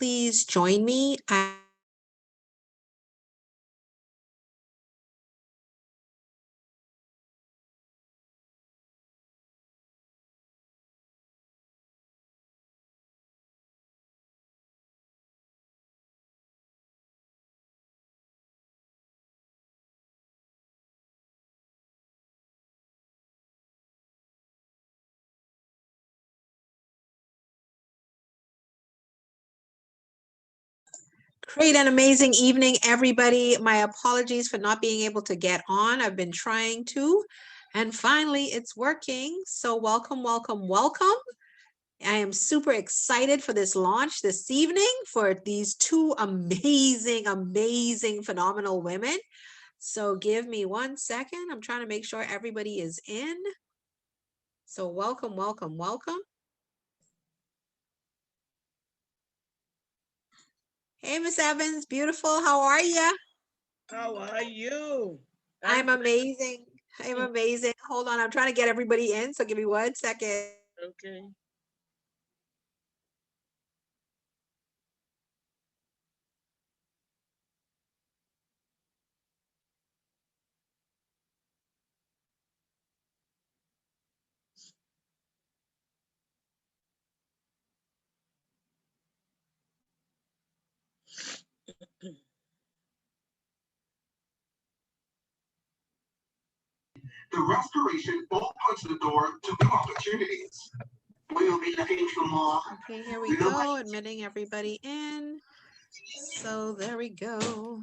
please join me? Great and amazing evening, everybody. My apologies for not being able to get on. I've been trying to, and finally it's working. So welcome, welcome, welcome. I am super excited for this launch this evening for these two amazing, amazing, phenomenal women. So give me 1 second. I'm trying to make sure everybody is in. So welcome, welcome, welcome. Hey, Miss Evans, beautiful. How are you? How are you? I'm amazing. I'm amazing. Hold on. I'm trying to get everybody in. So give me 1 second. Okay. The restoration opens the door to new opportunities. We'll be looking for more. Okay, here we go. Admitting everybody in. So there we go.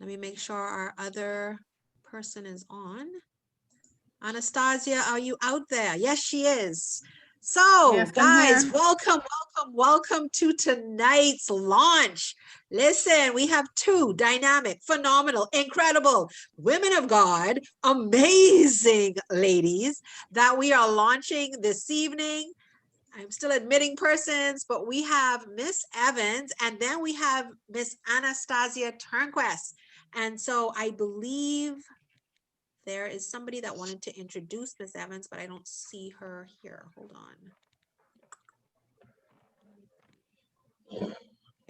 Let me make sure our other person is on. Anastasia, are you out there? Yes, she is. So, Yes, guys, welcome, welcome, welcome to tonight's launch. Listen, we have two dynamic, phenomenal, incredible women of God, amazing ladies that we are launching this evening. I'm still admitting persons, but we have Miss Evans and then we have Miss Anastasia Turnquest. And so I believe there is somebody that wanted to introduce Miss Evans, but I don't see her here. Hold on.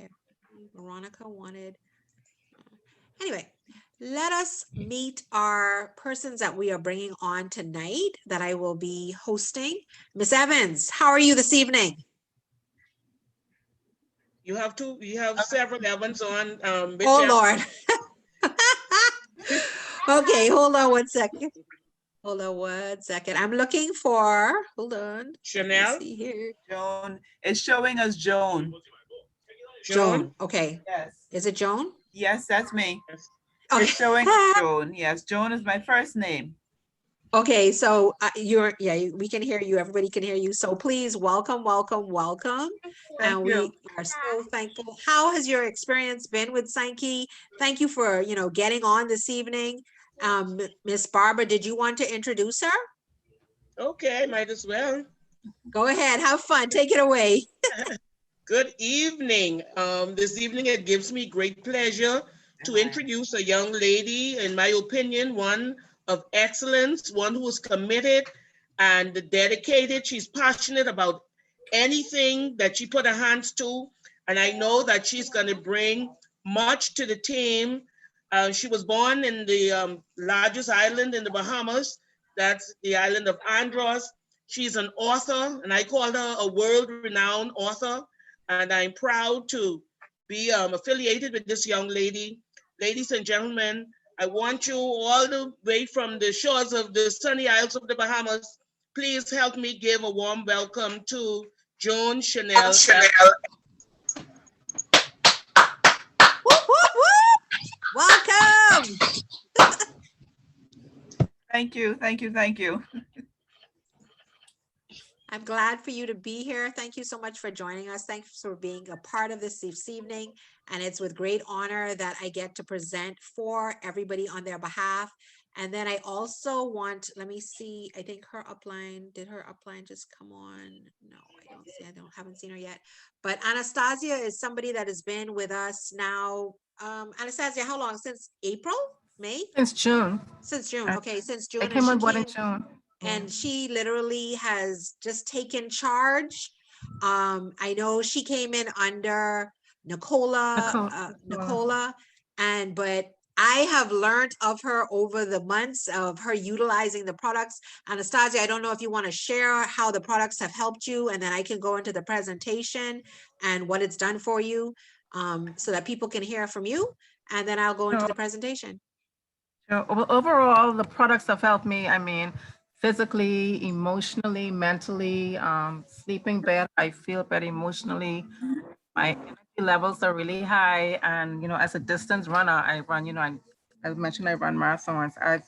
Okay. Veronica wanted. Anyway, let us meet our persons that we are bringing on tonight that I will be hosting. Miss Evans, how are you this evening? You have several Evans on. Oh, Lord. Okay, hold on 1 second. Hold on 1 second. I'm looking for, hold on. Shannell? See here. Joan. It's showing us Joan. Joan. Okay. Yes. Is it Joan? Yes, that's me. Yes. Okay. It's showing Joan. Yes, Joan is my first name. Okay, so we can hear you. Everybody can hear you. So please welcome, welcome, welcome. Thank you. We are so thankful. How has your experience been with Sanki? Thank you for, getting on this evening. Miss Barbara, did you want to introduce her? Okay, might as well. Go ahead, have fun. Take it away. Good evening. This evening it gives me great pleasure to introduce a young lady, in my opinion, one of excellence, one who is committed and dedicated. She's passionate about anything that she put her hands to. And I know that she's going to bring much to the team. She was born in the largest island in the Bahamas. That's the island of Andros. She's an author, and I call her a world-renowned author. And I'm proud to be affiliated with this young lady. Ladies and gentlemen, I want you all the way from the shores of the sunny Isles of the Bahamas, please help me give a warm welcome to Joan Shannell. Whoop, whoop, whoop. Welcome. Thank you, thank you, thank you. I'm glad for you to be here. Thank you so much for joining us. Thanks for being a part of this evening. And it's with great honor that I get to present for everybody on their behalf. And then I also want, let me see, I think her upline, did her upline just come on? No, I don't see, haven't seen her yet. But Anastasia is somebody that has been with us now. Anastasia, how long? Since April? May? Since June. Since June. Okay, since June. I came on board in June. And she literally has just taken charge I know she came in under Nicola, but I have learned of her over the months of her utilizing the products. Anastasia, I don't know if you want to share how the products have helped you, and then I can go into the presentation and what it's done for you, so that people can hear from you, and then I'll go into the presentation. Overall, the products have helped me. I mean, physically, emotionally, mentally, sleeping better. I feel better emotionally. My energy levels are really high. And, you know, as a distance runner, I run, you know, I mentioned I run marathons. I've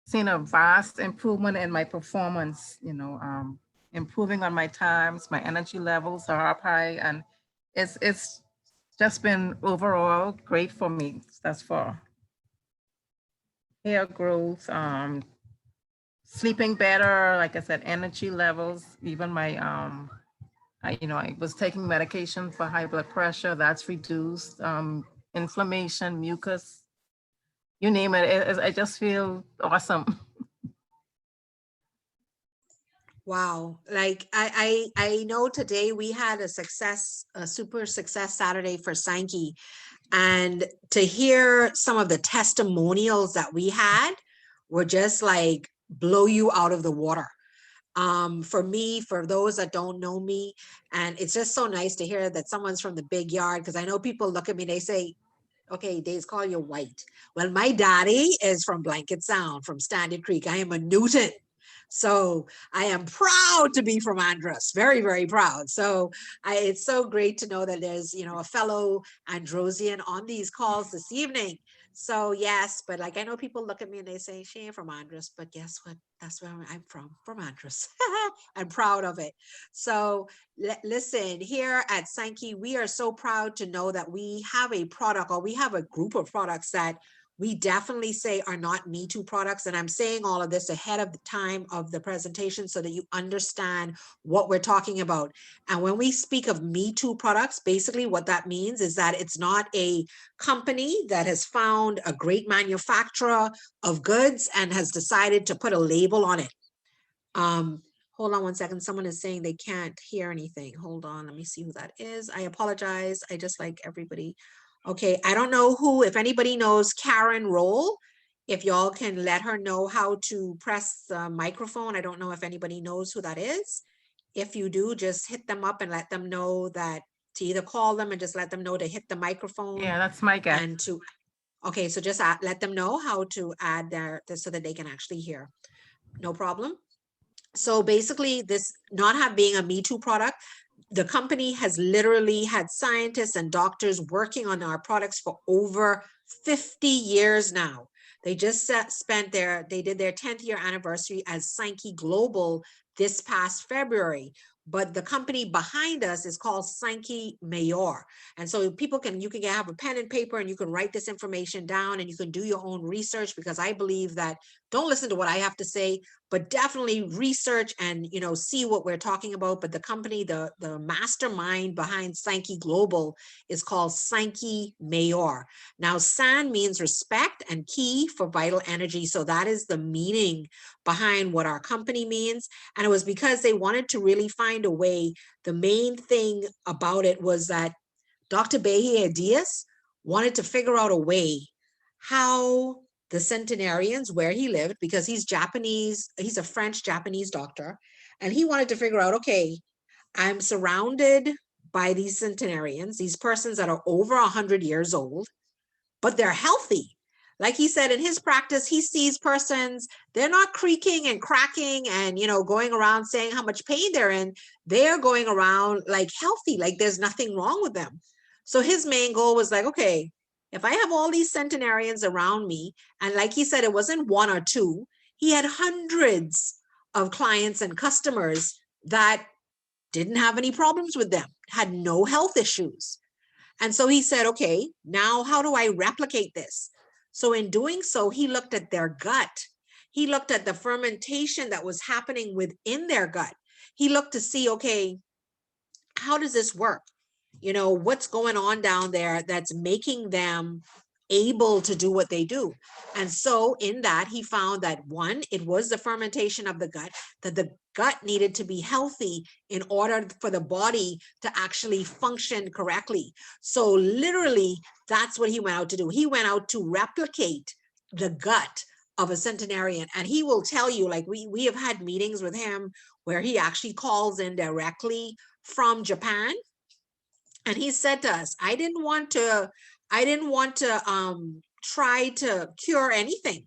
seen a vast improvement in my performance, you know, improving on my times, my energy levels are up high, and it's just been overall great for me thus far. Hair growth, sleeping better, like I said, energy levels, even my, I was taking medication for high blood pressure, that's reduced, inflammation, mucus, you name it, I just feel awesome. Wow. Like I know today we had a super success Saturday for Sanki. And to hear some of the testimonials that we had were just like blow you out of the water. For me, for those that don't know me, and it's just so nice to hear that someone's from the big yard, because I know people look at me, they say, okay, they call you white. Well, my daddy is from Blanket Sound, from Standard Creek. I am a Newton. So I am proud to be from Andros, very, very proud. So it's so great to know that there's, a fellow Androsian on these calls this evening. So yes, but like I know people look at me and they say, she ain't from Andros, but guess what? That's where I'm from Andros. I'm proud of it. So listen, here at Sanki, we are so proud to know that we have a product, or we have a group of products that we definitely say are not Me Too products. And I'm saying all of this ahead of the time of the presentation so that you understand what we're talking about. And when we speak of Me Too products, basically what that means is that it's not a company that has found a great manufacturer of goods and has decided to put a label on it. Hold on one second. Someone is saying they can't hear anything. Hold on. Let me see who that is. I apologize. I just like everybody. Okay, I don't know who, if anybody knows Karen Roll, if y'all can let her know how to press the microphone. I don't know if anybody knows who that is. If you do, just hit them up and let them know that to either call them and just let them know to hit the microphone. Yeah, that's my guess. And to, okay, so just let them know how to add so that they can actually hear. No problem. So basically this not being a Me Too product, the company has literally had scientists and doctors working on our products for over 50 years now. They just they did their 10th year anniversary as Sanki Global this past February. But the company behind us is called Sanki Mayor. And so you can have a pen and paper and you can write this information down and you can do your own research, because I believe that don't listen to what I have to say, but definitely research and, see what we're talking about. But the company, the mastermind behind Sanki Global is called Sanki Mayor. Now, San means respect and Ki for vital energy. So that is the meaning behind what our company means. And it was because they wanted to really find a way. The main thing about it was that Dr. Bahia Diaz wanted to figure out a way how the centenarians, where he lived, because he's Japanese, he's a French-Japanese doctor, and he wanted to figure out, okay, I'm surrounded by these centenarians, these persons that are over 100 years old, but they're healthy. Like he said, in his practice, he sees persons, they're not creaking and cracking and, going around saying how much pain they're in. They're going around like healthy, like there's nothing wrong with them. So his main goal was like, okay, if I have all these centenarians around me, and like he said, it wasn't one or two, he had hundreds of clients and customers that didn't have any problems with them, had no health issues. And so he said, okay, now how do I replicate this? So in doing so, he looked at their gut. He looked at the fermentation that was happening within their gut. He looked to see, okay, how does this work? What's going on down there that's making them able to do what they do. And so in that, he found that one, it was the fermentation of the gut, that the gut needed to be healthy in order for the body to actually function correctly. So literally, that's what he went out to do. He went out to replicate the gut of a centenarian. And he will tell you, like we have had meetings with him where he actually calls in directly from Japan. And he said to us, I didn't want to try to cure anything.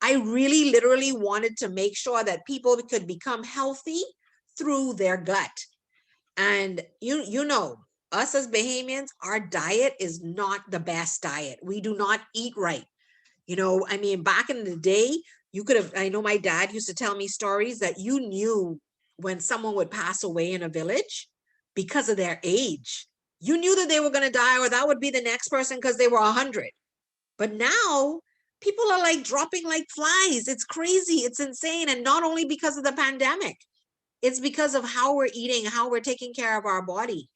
I really literally wanted to make sure that people could become healthy through their gut. And you know, us as Bahamians, our diet is not the best diet. We do not eat right. You know, I mean, back in the day, you could have, I know my dad used to tell me stories that you knew when someone would pass away in a village because of their age. You knew that they were going to die, or that would be the next person because they were 100. But now people are like dropping like flies. It's crazy. It's insane. And not only because of the pandemic, it's because of how we're eating, how we're taking care of our body.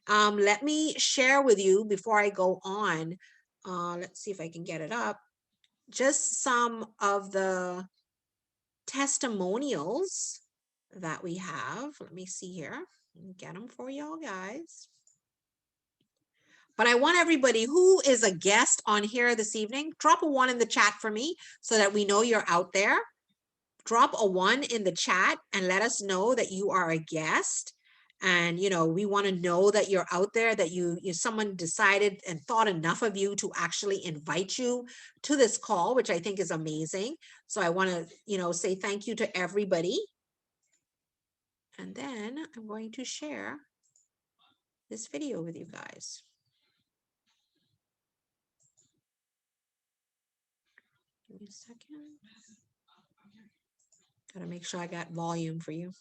Let me share with you before I go on. Let's see if I can get it up. Just some of the testimonials that we have. Let me see here. Let me get them for y'all guys. But I want everybody who is a guest on here this evening, drop a 1 in the chat for me so that we know you're out there. Drop a 1 in the chat and let us know that you are a guest. And, you know, we want to know that you're out there, that someone decided and thought enough of you to actually invite you to this call, which I think is amazing. So I want to, you know, say thank you to everybody. And then I'm going to share this video with you guys. Give me a second. Gotta make sure I got volume for you.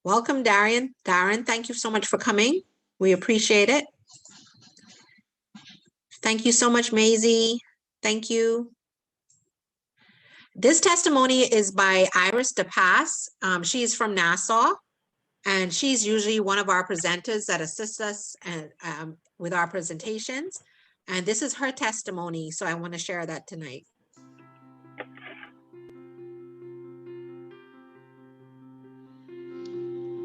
Welcome, Darian. Darren, thank you so much for coming. We appreciate it. Thank you so much, Maisie. Thank you. This testimony is by Iris DePass. She's from Nassau, and she's usually one of our presenters that assists us and, with our presentations. And this is her testimony, so I want to share that tonight.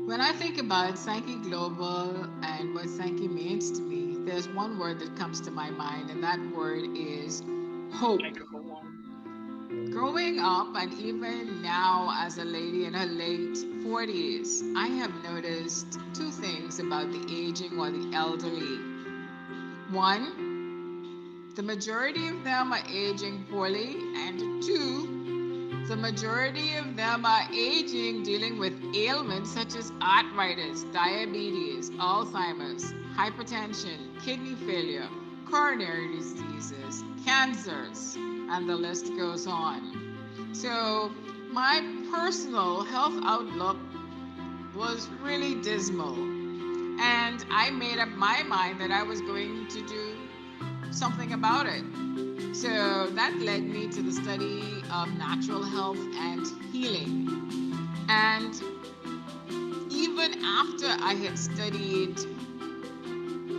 When I think about Sanki Global and what Sanki means to me, there's one word that comes to my mind, and that word is hope. Growing up, and even now as a lady in her late 40s, I have noticed 2 things about the aging or the elderly. One, the majority of them are aging poorly, and 2, the majority of them are aging dealing with ailments such as arthritis, diabetes, Alzheimer's, hypertension, kidney failure, coronary diseases, cancers, and the list goes on. So my personal health outlook was really dismal. And I made up my mind that I was going to do something about it. So that led me to the study of natural health and healing. And even after I had studied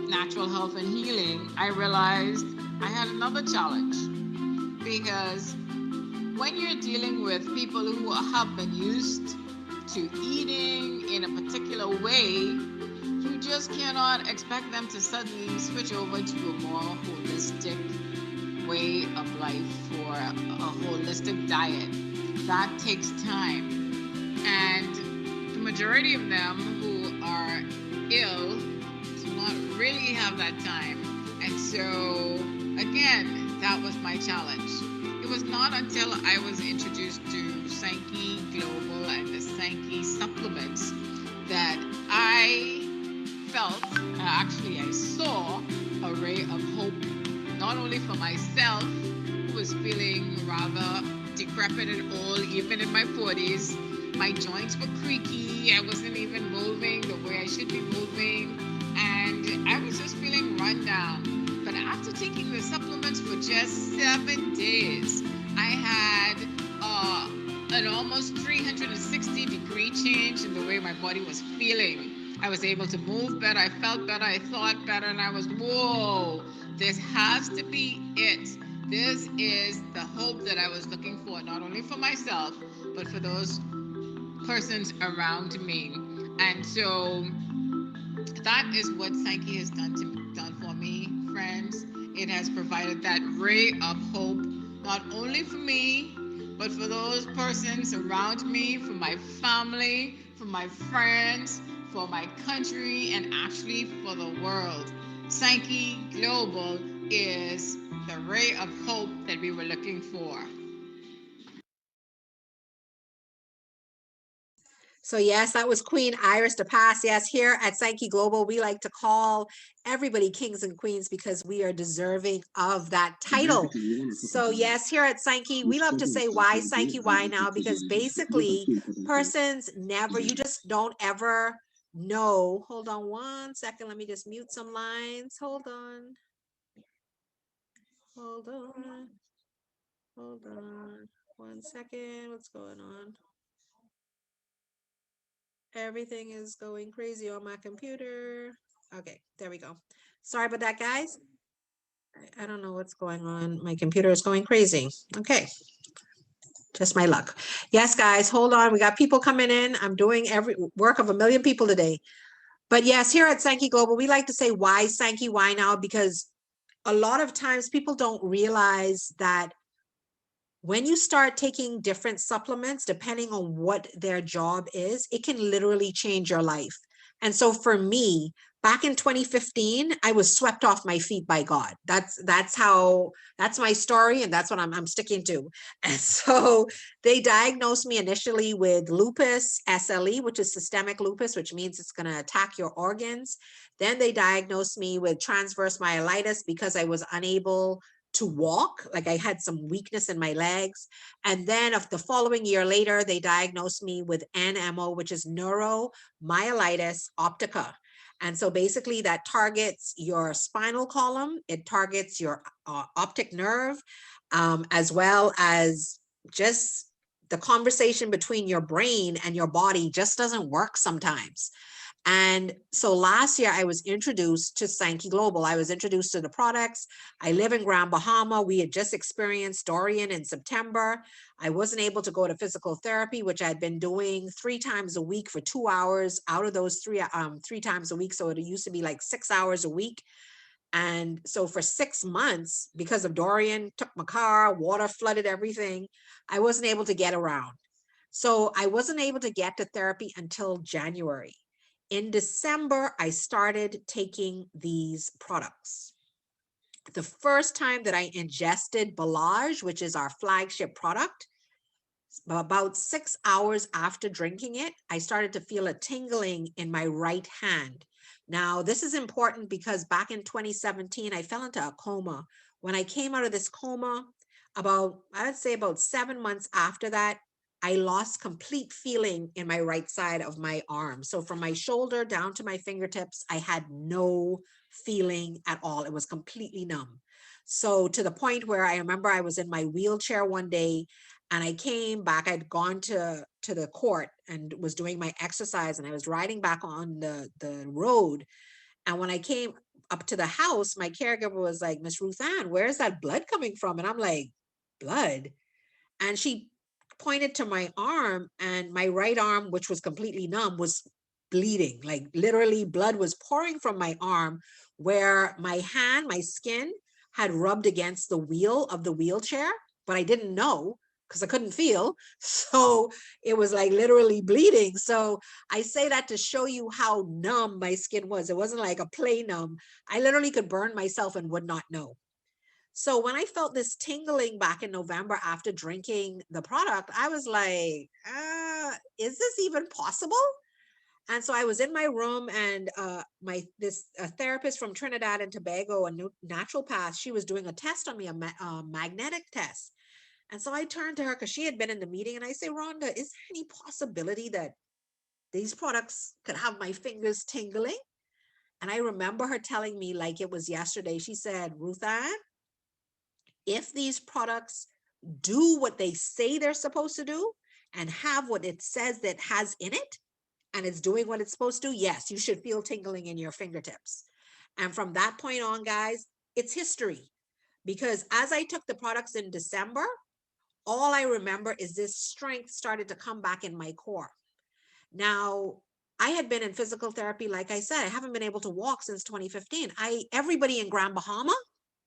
natural health and healing, I realized I had another challenge. Because when you're dealing with people who have been used to eating in a particular way, you just cannot expect them to suddenly switch over to a more holistic way of life or a holistic diet. That takes time. And the majority of them who are ill do not really have that time. And so, again, that was my challenge. It was not until I was introduced to Sanki Global and the Sanki supplements that I felt, actually I saw a ray of hope, not only for myself, who was feeling rather decrepit and old, even in my 40s. My joints were creaky, I wasn't even moving the way I should be moving, and I was just feeling run down. But after taking the supplements for just 7 days, I had an almost 360-degree change in the way my body was feeling. I was able to move better. I felt better. I thought better. And I was, whoa, this has to be it. This is the hope that I was looking for, not only for myself, but for those persons around me. And so that is what Sanki has done for me, friends. It has provided that ray of hope, not only for me, but for those persons around me, for my family, for my friends, for my country, and actually for the world. Sanki Global is the ray of hope that we were looking for. So yes, that was Queen Iris DePass. Yes, here at Sanki Global, we like to call everybody kings and queens because we are deserving of that title. So yes, here at Sanki, we love to say why Sanki, why now? Because basically persons never, you just don't ever know. Hold on one second. Let me just mute some lines. Hold on. Hold on. Hold on. 1 second. What's going on? Everything is going crazy on my computer. Okay, there we go. Sorry about that, guys. I don't know what's going on. My computer is going crazy. Okay, just my luck. Yes, guys, hold on. We got people coming in. I'm doing every work of a million people today. But yes, here at Sanki Global, we like to say why Sanki, why now? Because a lot of times people don't realize that when you start taking different supplements, depending on what their job is, it can literally change your life. And so for me, back in 2015, I was swept off my feet by God. That's my story, and that's what I'm sticking to. And so they diagnosed me initially with lupus, SLE, which is systemic lupus, which means it's going to attack your organs. Then they diagnosed me with transverse myelitis because I was unable to walk, like I had some weakness in my legs. And then of the following year later, they diagnosed me with NMO, which is neuromyelitis optica. And so basically that targets your spinal column, it targets your optic nerve, as well as just the conversation between your brain and your body just doesn't work sometimes. And so last year I was introduced to Sanki Global. I was introduced to the products. I live in Grand Bahama. We had just experienced Dorian in September. I wasn't able to go to physical therapy, which I'd been doing 3 times a week for 2 hours out of those 3 times a week. So it used to be like 6 hours a week. And so for 6 months, because of Dorian, took my car, water flooded everything, I wasn't able to get around. So I wasn't able to get to therapy until January. In December, I started taking these products. The first time that I ingested Balage, which is our flagship product, about 6 hours after drinking it, I started to feel a tingling in my right hand. Now, this is important because back in 2017, I fell into a coma. When I came out of this coma, I would say about 7 months after that, I lost complete feeling in my right side of my arm. So from my shoulder down to my fingertips, I had no feeling at all. It was completely numb. So to the point where I remember I was in my wheelchair one day and I came back. I'd gone to the court and was doing my exercise, and I was riding back on the road. And when I came up to the house, my caregiver was like, "Miss Ruth Ann, where's that blood coming from?" And I'm like, "Blood?" And she pointed to my arm, and my right arm, which was completely numb, was bleeding. Like literally blood was pouring from my arm where my hand, my skin had rubbed against the wheel of the wheelchair, but I didn't know because I couldn't feel. So it was like literally bleeding. So I say that to show you how numb my skin was. It wasn't like a play numb. I literally could burn myself and would not know. So when I felt this tingling back in November after drinking the product, I was like, is this even possible? And so I was in my room, and this therapist from Trinidad and Tobago, a naturopath, she was doing a test on me, a magnetic test. And so I turned to her because she had been in the meeting, and I say, "Rhonda, is there any possibility that these products could have my fingers tingling?" And I remember her telling me like it was yesterday. She said, "Ruth Ann, if these products do what they say they're supposed to do and have what it says that has in it, and it's doing what it's supposed to, yes, you should feel tingling in your fingertips. And from that point on, guys, it's history. Because as I took the products in December, all I remember is this strength started to come back in my core. Now, I had been in physical therapy, like I said, I haven't been able to walk since 2015. Everybody in Grand Bahama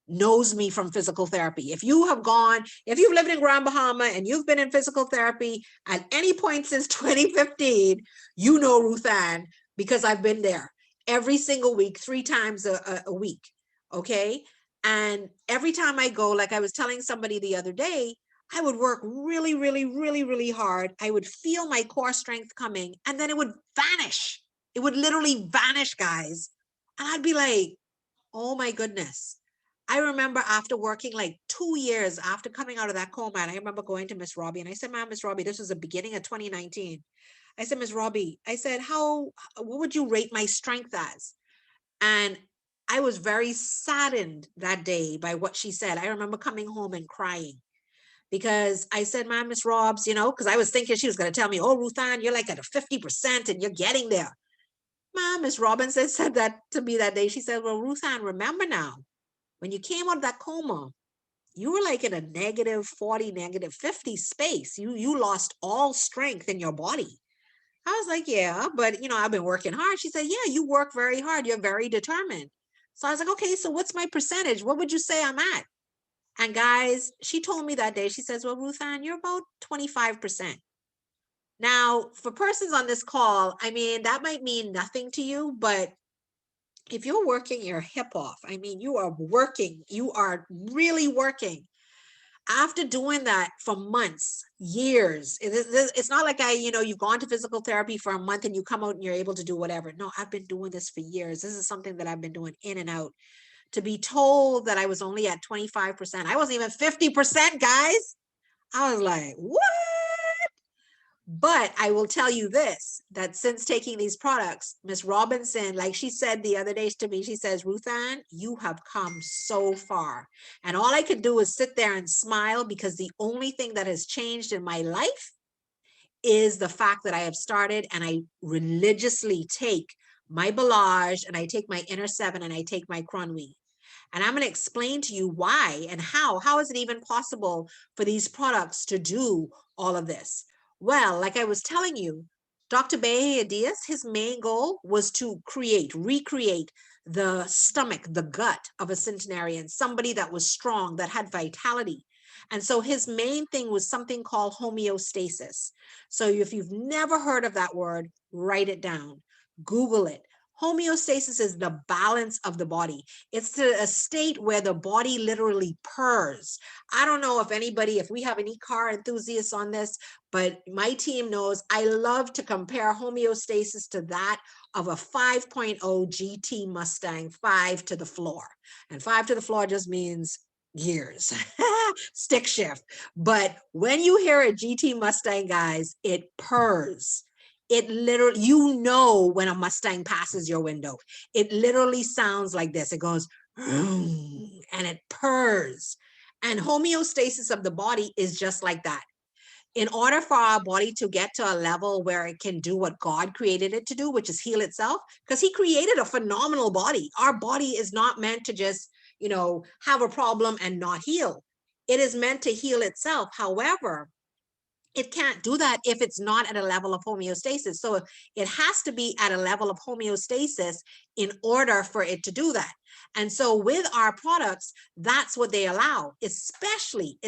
knows me from physical therapy. If you've lived in Grand Bahama and you've been in physical therapy at any point since 2015, you know Ruth Ann, because I've been there every single week, 3 times a week. Okay. And every time I go, like I was telling somebody the other day, I would work really, really, really, really hard. I would feel my core strength coming, and then it would vanish. It would literally vanish, guys. And I'd be like, oh my goodness. I remember after working like 2 years after coming out of that coma, and I remember going to Miss Robbie and I said, Miss Robbie, this was the beginning of 2019. I said, Miss Robbie, I said, what would you rate my strength as? And I was very saddened that day by what she said. I remember coming home and crying because I said, Miss Robs, because I was thinking she was going to tell me, oh, Ruth Ann, you're like at a 50% and you're getting there. Miss Robinson said that to me that day. She said, well, Ruth Ann, remember now, when you came out of that coma, you were like in a -40, -50 space. You lost all strength in your body. I was like, yeah, but I've been working hard. She said, yeah, you work very hard. You're very determined. So I was like, okay, so what's my percentage? What would you say I'm at? And guys, she told me that day, she says, well, Ruth Ann, you're about 25%. Now, for persons on this call, I mean, that might mean nothing to you, but if you're working your hip off, I mean, you are working, you are really working. After doing that for months, years, it's not like you've gone to physical therapy for a month and you come out and you're able to do whatever. No, I've been doing this for years. This is something that I've been doing in and out. To be told that I was only at 25%, I wasn't even 50%, guys. I was like, what? But I will tell you this, that since taking these products, Miss Robinson, like she said the other day to me, she says, Ruth Ann, you have come so far. And all I could do is sit there and smile, because the only thing that has changed in my life is the fact that I have started and I religiously take my Belage and I take my Inner 7 and I take my Cronwy. And I'm going to explain to you why and how. How is it even possible for these products to do all of this? Well, like I was telling you, Dr. Behe Diaz, his main goal was to recreate the stomach, the gut of a centenarian, somebody that was strong, that had vitality. And so his main thing was something called homeostasis. So if you've never heard of that word, write it down, Google it. Homeostasis is the balance of the body. It's a state where the body literally purrs. I don't know if we have any car enthusiasts on this, but my team knows I love to compare homeostasis to that of a 5.0 GT Mustang, 5 to the floor. And 5 to the floor just means gears, stick shift. But when you hear a GT Mustang, guys, it purrs. It literally, when a Mustang passes your window, it literally sounds like this. It goes, and it purrs. And homeostasis of the body is just like that. In order for our body to get to a level where it can do what God created it to do, which is heal itself, because he created a phenomenal body. Our body is not meant to just, have a problem and not heal. It is meant to heal itself. However, it can't do that if it's not at a level of homeostasis. So it has to be at a level of homeostasis in order for it to do that. And so with our products, that's what they allow, especially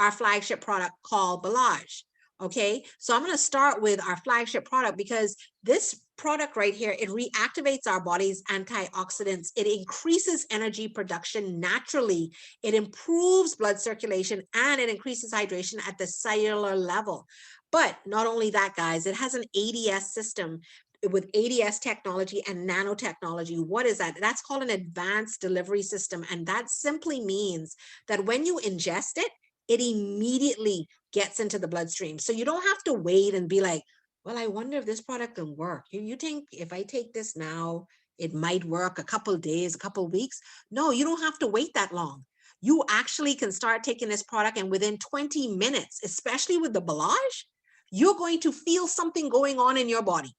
our flagship product called Belage. Okay, so I'm going to start with our flagship product, because this product right here, it reactivates our body's antioxidants. It increases energy production naturally. It improves blood circulation and it increases hydration at the cellular level. But not only that, guys, it has an ADS system with ADS technology and nanotechnology. What is that? That's called an advanced delivery system. And that simply means that when you ingest it, it immediately gets into the bloodstream. So you don't have to wait and be like, well, I wonder if this product can work. You think if I take this now, it might work a couple of days, a couple of weeks? No, you don't have to wait that long. You actually can start taking this product, and within 20 minutes, especially with the Belage, you're going to feel something going on in your body,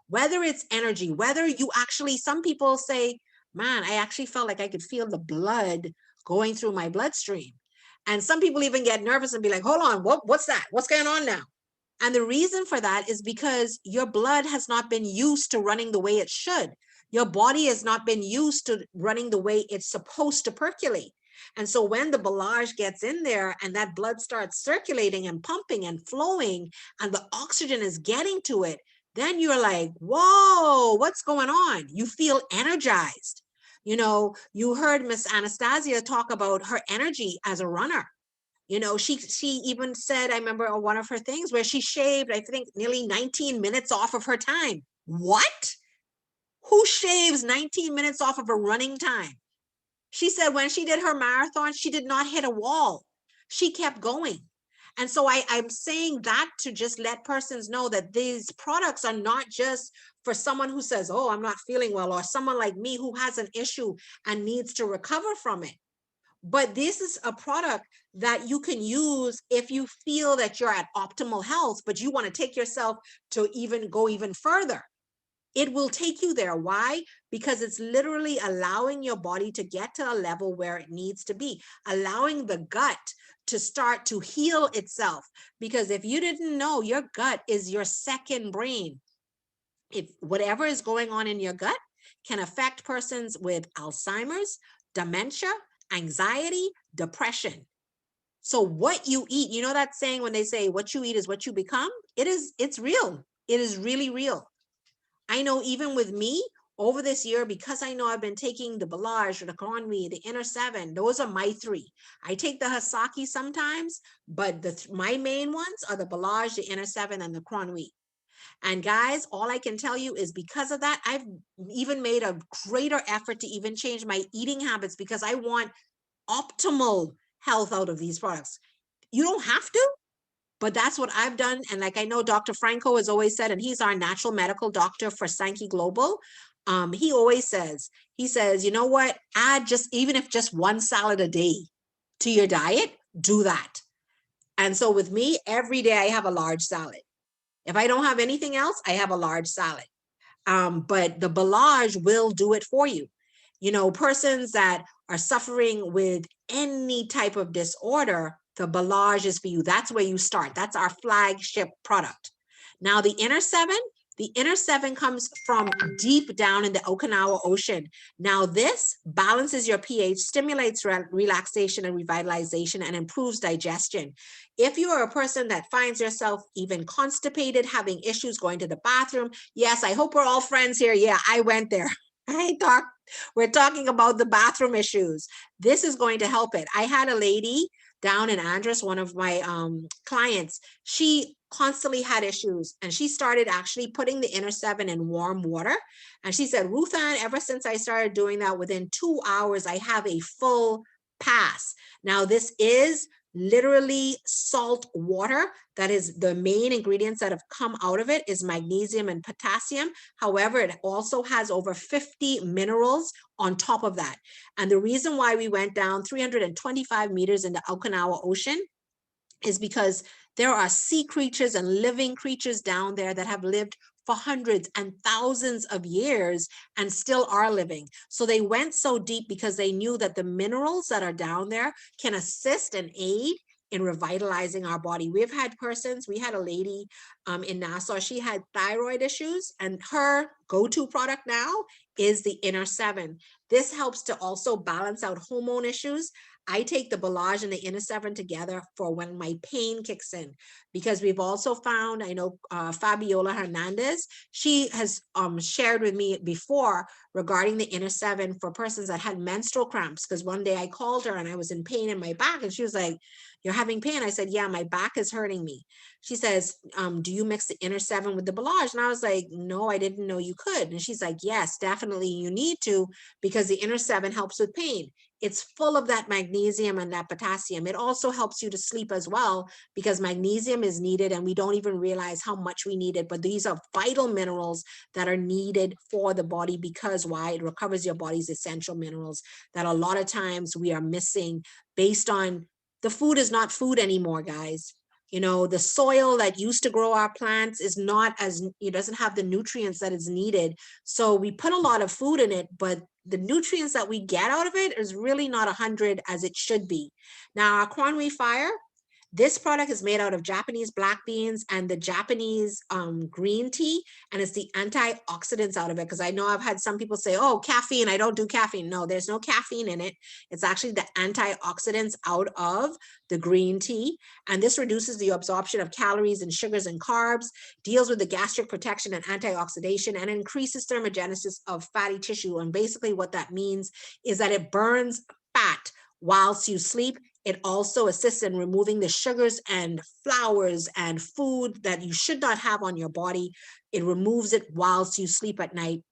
whether it's energy, whether you actually, some people say, man, I actually felt like I could feel the blood going through my bloodstream. And some people even get nervous and be like, hold on, what's that? What's going on now? And the reason for that is because your blood has not been used to running the way it should. Your body has not been used to running the way it's supposed to percolate. And so when the ballage gets in there and that blood starts circulating and pumping and flowing and the oxygen is getting to it, then you're like, whoa, what's going on? You feel energized. You know, you heard Miss Anastasia talk about her energy as a runner. You know, she even said, I remember on one of her things where she shaved, I think, nearly 19 minutes off of her time. What? Who shaves 19 minutes off of a running time? She said when she did her marathon, she did not hit a wall. She kept going. And so I'm saying that to just let persons know that these products are not just for someone who says, oh, I'm not feeling well, or someone like me who has an issue and needs to recover from it. But this is a product that you can use if you feel that you're at optimal health, but you want to take yourself to go even further. It will take you there. Why? Because it's literally allowing your body to get to a level where it needs to be, allowing the gut to start to heal itself. Because if you didn't know, your gut is your second brain. If whatever is going on in your gut can affect persons with Alzheimer's, dementia, anxiety, depression. So what you eat, you know that saying when they say what you eat is what you become? It's real. It is really real. I know even with me over this year, because I know I've been taking the Ballage, the Conwy, the Inner 7, those are my three. I take the Hasaki sometimes, but my main ones are the Ballage, the Inner 7, and the Conwy. And guys, all I can tell you is because of that, I've even made a greater effort to even change my eating habits because I want optimal health out of these products. You don't have to, but that's what I've done. And like I know Dr. Franco has always said, and he's our natural medical doctor for Sanki Global. He always says, you know what, add even if just one salad a day to your diet, do that. And so with me, every day I have a large salad. If I don't have anything else, I have a large salad. But the Ballage will do it for you. You know, persons that are suffering with any type of disorder, the Ballage is for you. That's where you start. That's our flagship product. Now, the Inner 7 comes from deep down in the Okinawa Ocean. Now, this balances your pH, stimulates relaxation and revitalization, and improves digestion. If you are a person that finds yourself even constipated, having issues going to the bathroom, yes, I hope we're all friends here. Yeah, I went there. We're talking about the bathroom issues. This is going to help it. I had a lady down in Andros, one of my clients. She constantly had issues, and she started actually putting the Inner 7 in warm water. And she said, Ruth Ann, ever since I started doing that, within 2 hours, I have a full pass. Now, this is literally salt water. That is the main ingredients that have come out of it is magnesium and potassium. However, it also has over 50 minerals on top of that. And the reason why we went down 325 meters in the Okinawa Ocean is because there are sea creatures and living creatures down there that have lived for hundreds and thousands of years and still are living. So they went so deep because they knew that the minerals that are down there can assist and aid in revitalizing our body. We had a lady in Nassau, she had thyroid issues, and her go-to product now is the Inner 7. This helps to also balance out hormone issues. I take the Ballage and the Inner 7 together for when my pain kicks in, because we've also found, I know Fabiola Hernandez, she has shared with me before regarding the Inner 7 for persons that had menstrual cramps, because one day I called her and I was in pain in my back, and she was like, you're having pain? I said, yeah, my back is hurting me. She says, do you mix the Inner 7 with the Ballage? And I was like, no, I didn't know you could. And she's like, yes, definitely you need to, because the Inner 7 helps with pain. It's full of that magnesium and that potassium. It also helps you to sleep as well, because magnesium is needed and we don't even realize how much we need it. But these are vital minerals that are needed for the body, because why? It recovers your body's essential minerals that a lot of times we are missing based on the food is not food anymore, guys. You know, the soil that used to grow our plants is not as, it doesn't have the nutrients that is needed. So we put a lot of food in it, but the nutrients that we get out of it is really not 100 as it should be. Now, our Kronwi Fire, this product is made out of Japanese black beans and the Japanese green tea, and it's the antioxidants out of it. Because I know I've had some people say, oh, caffeine, I don't do caffeine. No, there's no caffeine in it. It's actually the antioxidants out of the green tea. And this reduces the absorption of calories and sugars and carbs, deals with the gastric protection and antioxidation, and increases thermogenesis of fatty tissue. And basically what that means is that it burns fat whilst you sleep. It also assists in removing the sugars and flours and food that you should not have on your body. It removes it whilst you sleep at night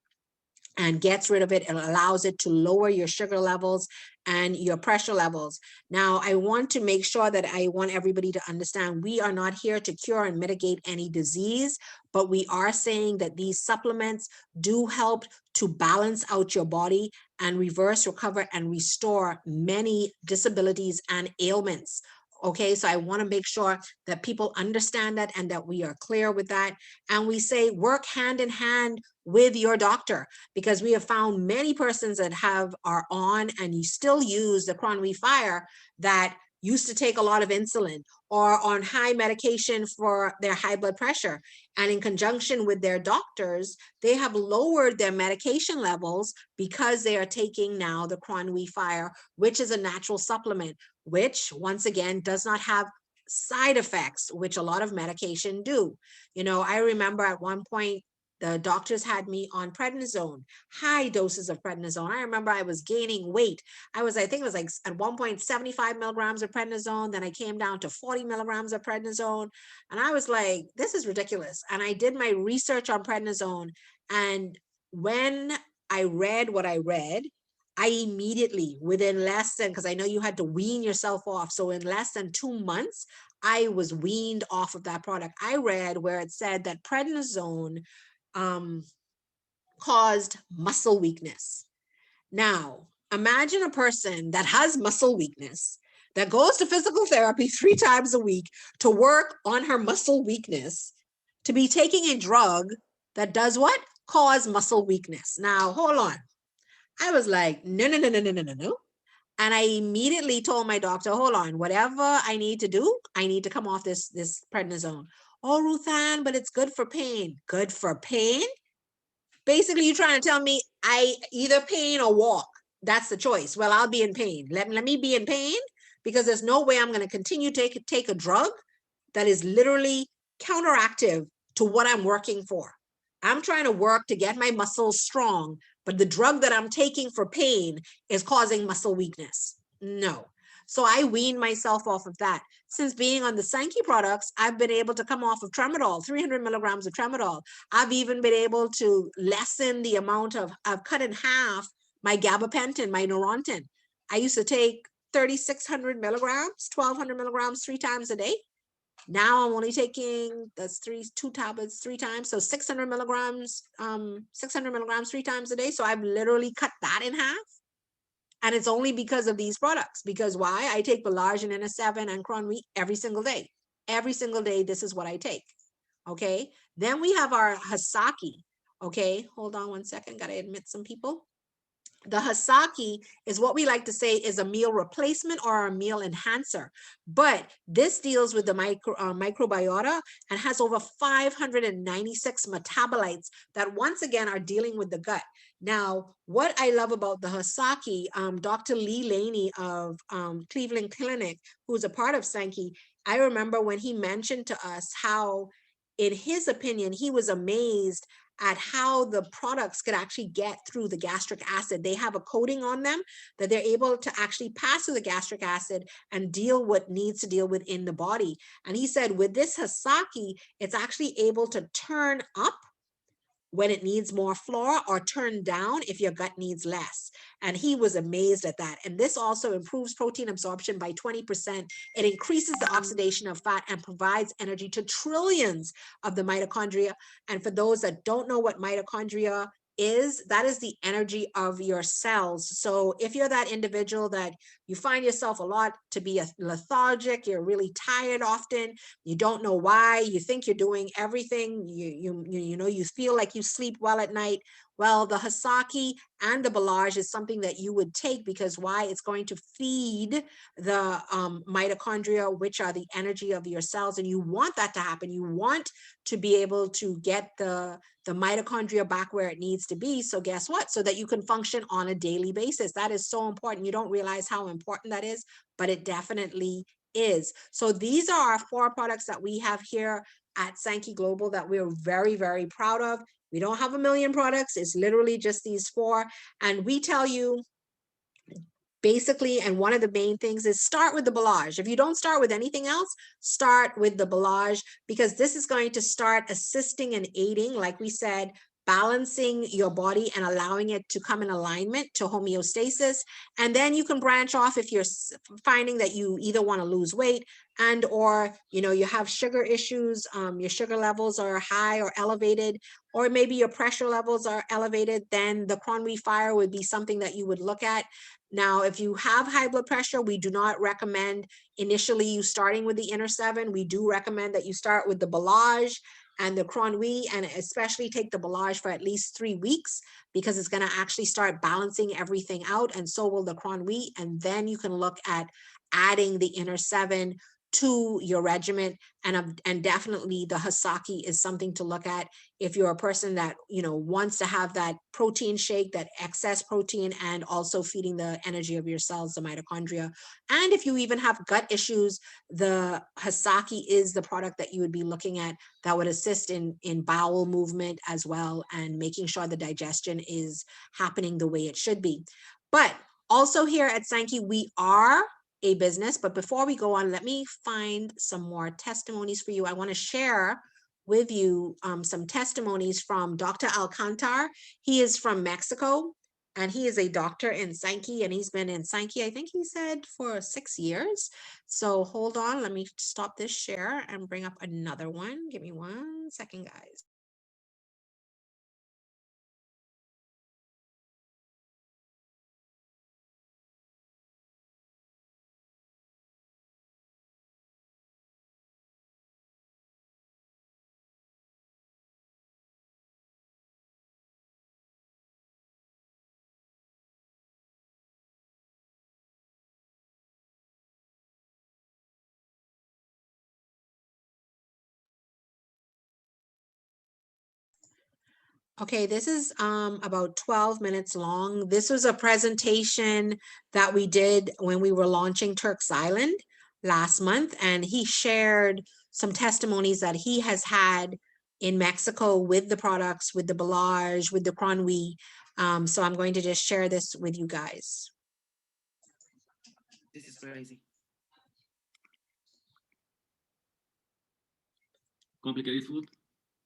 and gets rid of it. It allows it to lower your sugar levels and your pressure levels. Now, I want to make sure that I want everybody to understand we are not here to cure and mitigate any disease, but we are saying that these supplements do help to balance out your body and reverse, recover, and restore many disabilities and ailments. Okay, so I want to make sure that people understand that and that we are clear with that. And we say work hand in hand with your doctor, because we have found many persons that are on and you still use the Kronwi Fire that used to take a lot of insulin or on high medication for their high blood pressure. And in conjunction with their doctors, they have lowered their medication levels because they are taking now the Kronwi Fire, which is a natural supplement, which once again does not have side effects, which a lot of medication do. You know, I remember at one point, the doctors had me on prednisone, high doses of prednisone. I remember I was gaining weight. I think it was like at one point 75 milligrams of prednisone. Then I came down to 40 milligrams of prednisone. And I was like, this is ridiculous. And I did my research on prednisone. And when I read what I read, I immediately, within less than, because I know you had to wean yourself off. So in less than 2 months, I was weaned off of that product. I read where it said that prednisone caused muscle weakness. Now, imagine a person that has muscle weakness, that goes to physical therapy 3 times a week to work on her muscle weakness, to be taking a drug that does what? Cause muscle weakness. Now, hold on. I was like, no. And I immediately told my doctor, hold on, whatever I need to do, I need to come off this prednisone. Oh, Ruthann, but it's good for pain. Good for pain? Basically, you're trying to tell me I either pain or walk. That's the choice. Well, I'll be in pain. Let me be in pain, because there's no way I'm going to continue to take a drug that is literally counteractive to what I'm working for. I'm trying to work to get my muscles strong, but the drug that I'm taking for pain is causing muscle weakness. No. So I weaned myself off of that. Since being on the Sanki products, I've been able to come off of tramadol, 300 milligrams of tramadol. I've even been able to lessen the amount of, I've cut in half my gabapentin, my Neurontin. I used to take 3,600 milligrams, 1,200 milligrams 3 times a day. Now I'm only taking, that's 2 tablets 3 times. So 600 milligrams 3 times a day. So I've literally cut that in half. And it's only because of these products. Because why? I take Belage and NS7 and Kronwi every single day. Every single day, this is what I take. Okay. Then we have our Hasaki. Okay. Hold on one second. Got to admit some people. The Hasaki is what we like to say is a meal replacement or a meal enhancer. But this deals with the microbiota and has over 596 metabolites that once again are dealing with the gut. Now, what I love about the Hasaki, Dr. Lee Laney of Cleveland Clinic, who's a part of Sanki, I remember when he mentioned to us how, in his opinion, he was amazed at how the products could actually get through the gastric acid. They have a coating on them that they're able to actually pass through the gastric acid and deal what needs to deal with in the body. And he said with this Hasaki, it's actually able to turn up when it needs more flora or turn down if your gut needs less. And he was amazed at that. And this also improves protein absorption by 20%. It increases the oxidation of fat and provides energy to trillions of the mitochondria. And for those that don't know what mitochondria is, that is the energy of your cells. So if you're that individual that you find yourself a lot to be a lethargic, you're really tired often, you don't know why, you think you're doing everything, you know, you feel like you sleep well at night. Well, the Hasaki and the Balaj is something that you would take, because why? It's going to feed the mitochondria, which are the energy of your cells. And you want that to happen. You want to be able to get the mitochondria back where it needs to be. So guess what? So that you can function on a daily basis. That is so important. You don't realize how important that is, but it definitely is. So these are our 4 products that we have here at Sanki Global that we're very, very proud of. We don't have a million products. It's literally just these 4. And we tell you, basically, and one of the main things is start with the Balaj. If you don't start with anything else, start with the Balaj, because this is going to start assisting and aiding, like we said, balancing your body and allowing it to come in alignment to homeostasis. And then you can branch off if you're finding that you either want to lose weight and or, you know, you have sugar issues, your sugar levels are high or elevated, or maybe your pressure levels are elevated, then the Cronwy Fire would be something that you would look at. Now, if you have high blood pressure, we do not recommend initially you starting with the Inner 7. We do recommend that you start with the Balaj and the Cronwy, and especially take the Balaj for at least 3 weeks, because it's going to actually start balancing everything out, and so will the Cronwy. And then you can look at adding the Inner 7 to your regimen. And definitely the Hasaki is something to look at if you're a person that, you know, wants to have that protein shake, that excess protein, and also feeding the energy of your cells, the mitochondria. And if you even have gut issues, the Hasaki is the product that you would be looking at that would assist in bowel movement as well, and making sure the digestion is happening the way it should be. But also here at Sanki, we are a business. But before we go on, let me find some more testimonies for you. I want to share with you some testimonies from Dr. Alcantar. He is from Mexico, and he is a doctor in Sanki, and he's been in Sanki, I think he said, for 6 years. So hold on, let me stop this share and bring up another one. Give me 1 second, guys. Okay, this is about 12 minutes long. This was a presentation that we did when we were launching Turks Island last month, and he shared some testimonies that he has had in Mexico with the products, with the Balaj, with the Cronwy. So I'm going to just share this with you guys. This is crazy. Complicated food.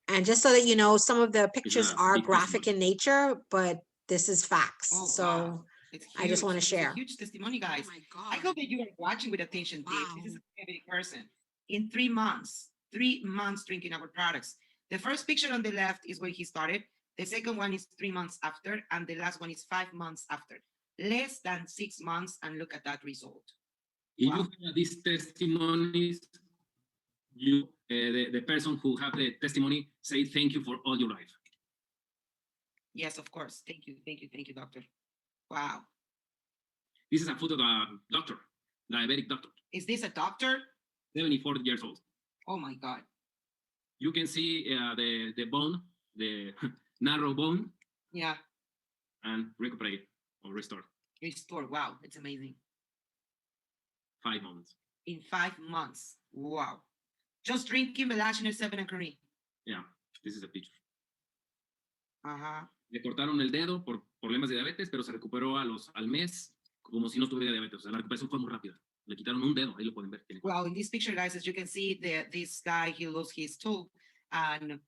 And just so that you know, some of the pictures a are big graphic testimony. in nature, but this is facts. Oh, So wow. It's I just huge. want to It's share. a huge testimony, guys. Oh my I God. hope that you are watching with attention, Dave. Wow. This is a big person. In 3 months drinking our products. The first picture on the left is where he started. The second one is 3 months after, and the last one is 5 months after. Less than 6 months, and look at that result. If Wow. you have these testimonies, you the person who have the testimony say thank you for all your life. Yes, of course. Thank you, doctor. Wow. This is a photo of a doctor, diabetic doctor, Is this a doctor? 74 years old. Oh my God. You can see the bone, the narrow bone, Yeah. and recuperate or restore. Restore. Wow, it's amazing. 5 months. In 5 months. Wow. Just drinking Melatonin 7 and Korean. Yeah, this is a picture. Ajá. Le cortaron el dedo por problemas de diabetes, pero se recuperó al mes como si no tuviera diabetes. O sea, la recuperación fue muy rápida. Le quitaron un dedo, ahí lo pueden ver. Well, in this picture, guys, as you can see, this guy, he lost his toe, and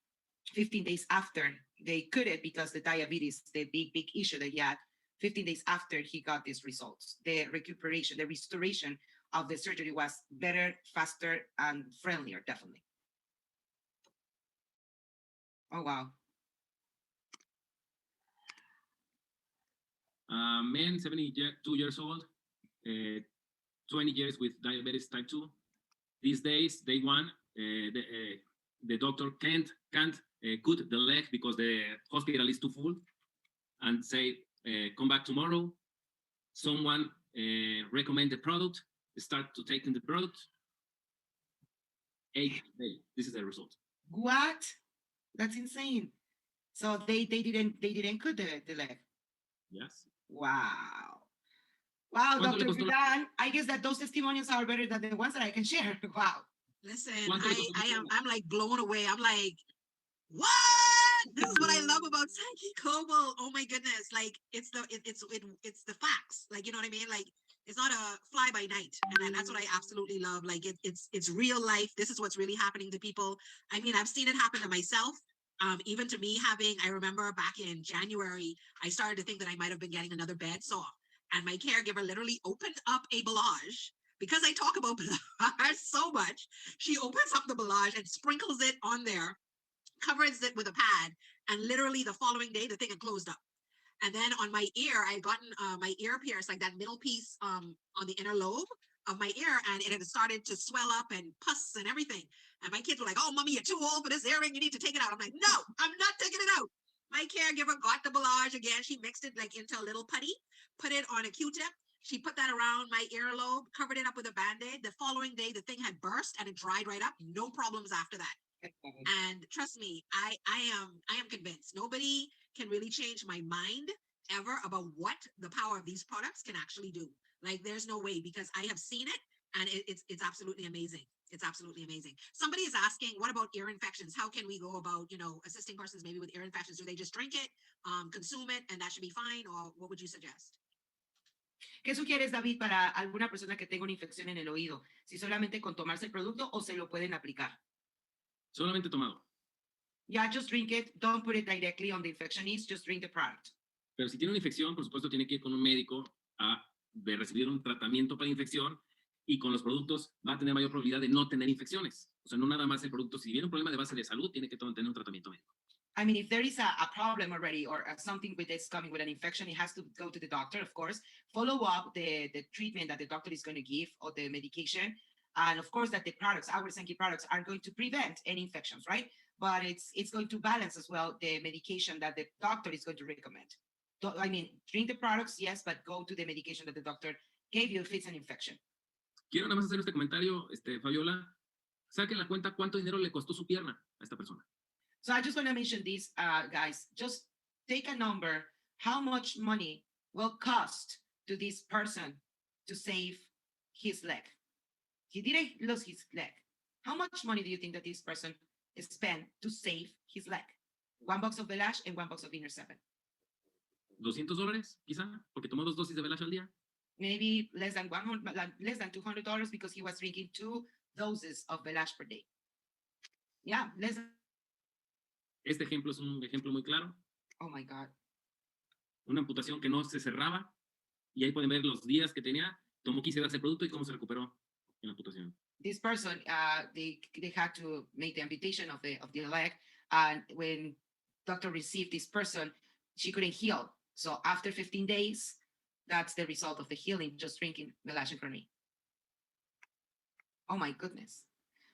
15 days after, they couldn't, because the diabetes, the big issue that he had, 15 days after he got these results. The recuperation, the restoration of the surgery was better, faster, and friendlier, definitely. Oh, wow. Men 72 years old, 20 years with diabetes type 2. These days, day one, the doctor can't cut the leg because the hospital is too full, and say, come back tomorrow. Someone recommend the product, start to taking the product. 8 days. This is the result. What? That's insane. So they didn't cut the leg. Yes. Wow. Wow, Dr. Vidal, I guess that those testimonials are better than the ones that I can share. Wow. Listen, I'm like blown away. I'm like, what? This is what I love about Sanki Kobo. Oh my goodness. Like it's the facts. Like, you know what I mean? Like it's not a fly by night. And that's what I absolutely love. Like it's real life. This is what's really happening to people. I mean, I've seen it happen to myself. Even to me I remember back in January, I started to think that I might have been getting another bad sore. And my caregiver literally opened up a Belage. Because I talk about Belage so much, she opens up the Belage and sprinkles it on there, covers it with a pad, and literally the following day, the thing had closed up. And then on my ear, I had gotten my ear pierced, like that middle piece on the inner lobe of my ear, and it had started to swell up and pus and everything. And my kids were like, oh, mommy, you're too old for this earring. You need to take it out. I'm like, no, I'm not taking it out. My caregiver got the Belage again. She mixed it like into a little putty, put it on a Q-tip. She put that around my earlobe, covered it up with a Band-Aid. The following day, the thing had burst and it dried right up. No problems after that. And trust me, I am convinced nobody can really change my mind ever about what the power of these products can actually do. Like there's no way, because I have seen it, and it's absolutely amazing. It's absolutely amazing. Somebody is asking, what about ear infections? How can we go about, assisting persons maybe with ear infections? Do they just drink it, consume it, and that should be fine? Or what would you suggest? ¿Qué sugieres, David, para alguna persona que tenga una infección en el oído? Si solamente con tomarse el producto o se lo pueden aplicar. Solamente tomado. Yeah, just drink it. Don't put it directly on the infectionist. Just drink the product. Pero si tiene una infección, por supuesto, tiene que ir con un médico a recibir un tratamiento para infección, y con los productos va a tener mayor probabilidad de no tener infecciones. O sea, no nada más el producto. Si viene un problema de base de salud, tiene que tener un tratamiento médico. I mean, if there is a problem already or something with this coming with an infection, it has to go to the doctor, of course. Follow up the treatment that the doctor is going to give or the medication. And of course, that the products, our Sanki products, are going to prevent any infections, right? But it's going to balance as well the medication that the doctor is going to recommend. I mean, drink the products, yes, but go to the medication that the doctor gave you if it's an infection. Quiero nada más hacer este comentario, Fabiola. Saquen la cuenta cuánto dinero le costó su pierna a esta persona. So I just want to mention this, guys. Just take a number. How much money will cost to this person to save his leg? He didn't lose his leg. How much money do you think that this person spent to save his leg? 1 box of Belage and 1 box of Inner 7. $200, quizá, porque tomó 2 dosis de Belage al día. Maybe less than $200 because he was drinking 2 doses of Belage per day. Yeah, less than. Este ejemplo es un ejemplo muy claro. Oh my God. Una amputación que no se cerraba, y ahí pueden ver los días que tenía, tomó 15 días el producto y cómo se recuperó en la amputación. This person, they had to make the amputation of the leg, and when doctor received this person, she couldn't heal. So after 15 days, that's the result of the healing, just drinking Belage for me. Oh my goodness.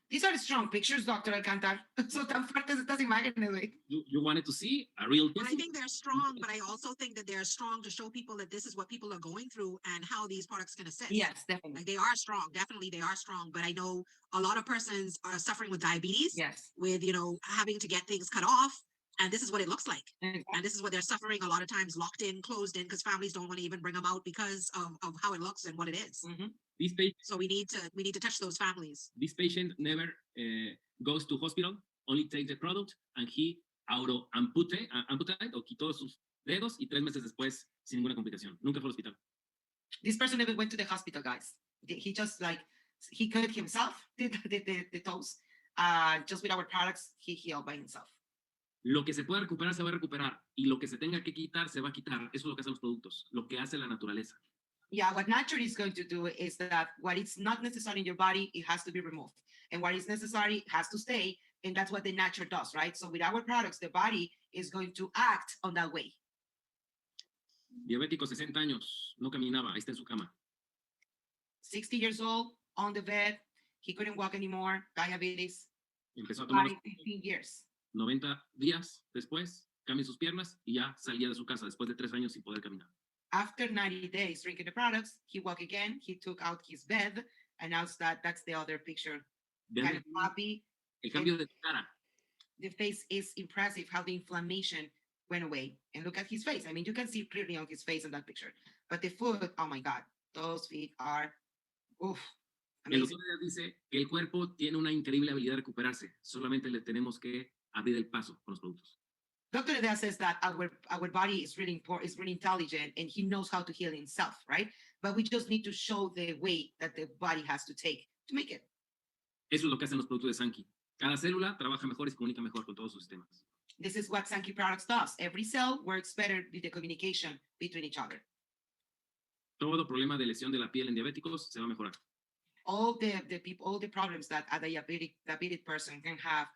These are strong pictures, Dr. Alcantar. So tan fuertes estas imágenes, güey. You wanted to see a real Well, I think they're strong, but I also think that they're strong to show people that this is what people are going through and how these products can assist. Yes, definitely. Like they are strong. Definitely they are strong. But I know a lot of persons are suffering with diabetes. Yes. With, having to get things cut off. And this is what it looks like. Exactly. And this is what they're suffering a lot of times, locked in, closed in, because families don't want to even bring them out because of how it looks and what it is. Mm-hmm. So we need to touch those families. This patient never goes to hospital, only takes the product, and he amputate o quitó sus dedos, y 3 meses después sin ninguna complicación. Nunca fue al hospital. This person never went to the hospital, guys. He just he cut himself, did the toes. Just with our products, he healed by himself. Lo que se pueda recuperar se va a recuperar, y lo que se tenga que quitar se va a quitar. Eso es lo que hacen los productos, lo que hace la naturaleza. Yeah, what nature is going to do is that what is not necessary in your body, it has to be removed. And what is necessary has to stay, and that's what the nature does, right? So with our products, the body is going to act on that way. Diabético, 60 años, no caminaba, ahí está en su cama. 60 years old, on the bed. He couldn't walk anymore. Diabetes. Empezó a tomar 15 years. 90 días después, cambia sus piernas y ya salía de su casa después de 3 años sin poder caminar. After 90 days drinking the products, he walked again. He took out his bed, and now that's the other picture. Vean Kind of happy. el cambio de cara. The face is impressive how the inflammation went away. And look at his face. I mean, you can see clearly on his face in that picture. But the foot, oh my God, those feet are, oof. El doctor dice que el cuerpo tiene una increíble habilidad de recuperarse. Solamente le tenemos que abrir el paso con los productos. Dr. Adele says that our body is really important, is really intelligent, and he knows how to heal himself, right? But we just need to show the way that the body has to take to make it. Eso es lo que hacen los productos de Sanki. Cada célula trabaja mejor y se comunica mejor con todos sus sistemas. This is what Sanki Products does. Every cell works better with the communication between each other. Todo problema de lesión de la piel en diabéticos se va a mejorar. All the problems that a diabetic person can have